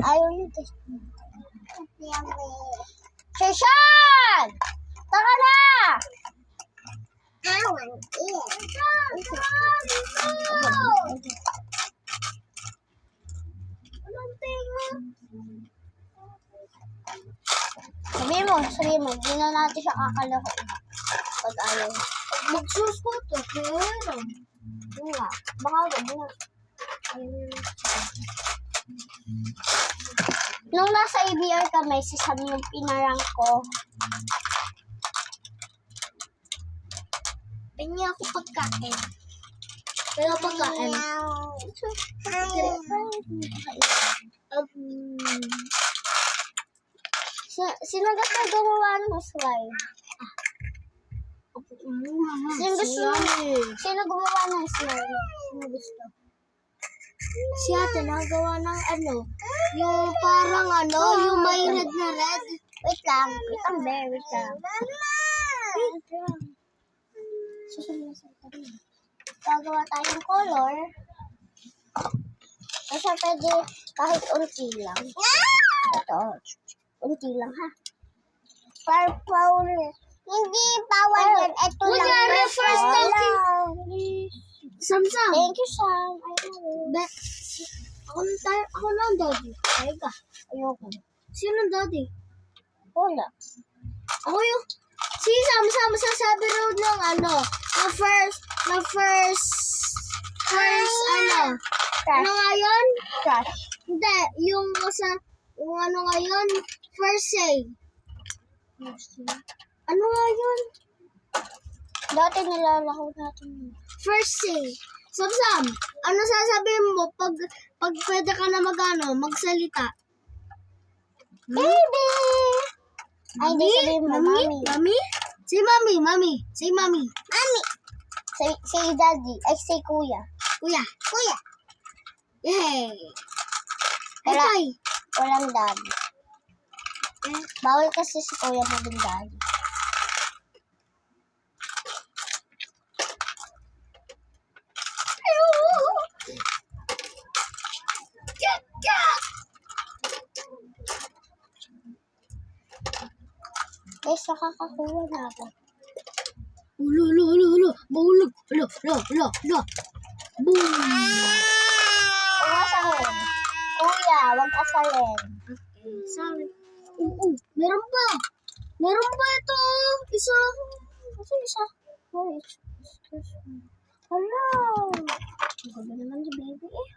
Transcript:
Ayaw niyo test. Session! Tara na! Sabi mo, hindi na natin siya kakalaro. Pag ayaw. Mag-choose ko ito, pero nga, baka wag na. Nung nasa ABR kami, si Sam yung pinarang ko. Pingi ako pagkain. Pero pagkain. Sino gusto gumawa ng slime? Sino gumawa ng slime? Sino gusto? Si ate nagawa ng yung parang yung may red na red. Wait lang, bear, wait lang. Susunod sa ito. Gagawa tayong color. Kasi pwede kahit unti lang. Ito, unti lang ha. Purple. Hindi bawal yan. Ito lang. First Samsam. Thank you, Sam. Ako na ang daddy. Teka. Ayoko. Sino ang daddy? Wala. Ako yung... Si Samsam sasabi raw ng na first Trash. Ano nga yun? Trash. Hindi. Yung nga yun? First say. Ano nga yun? Dati nilalako natin yun. First say. Samsam, ano sasabihin mo pag pwede ka na magsalita? Baby! Ay, hindi sabihin mo, mami. Mami? Say mami, mami. Say mami. Mami. Say daddy. Ay, say kuya. Kuya. Yay! Walang daddy. Bawal kasi si kuya maging daddy. Guys, nakakakuha na ako. Ulo. Mahulog. Ulo. Boom! Umasahin. Kuya, wag asalin. Okay, sorry. Meron pa. Ito. Isa. Kasi isa. Hello. Ang ganda naman si baby eh.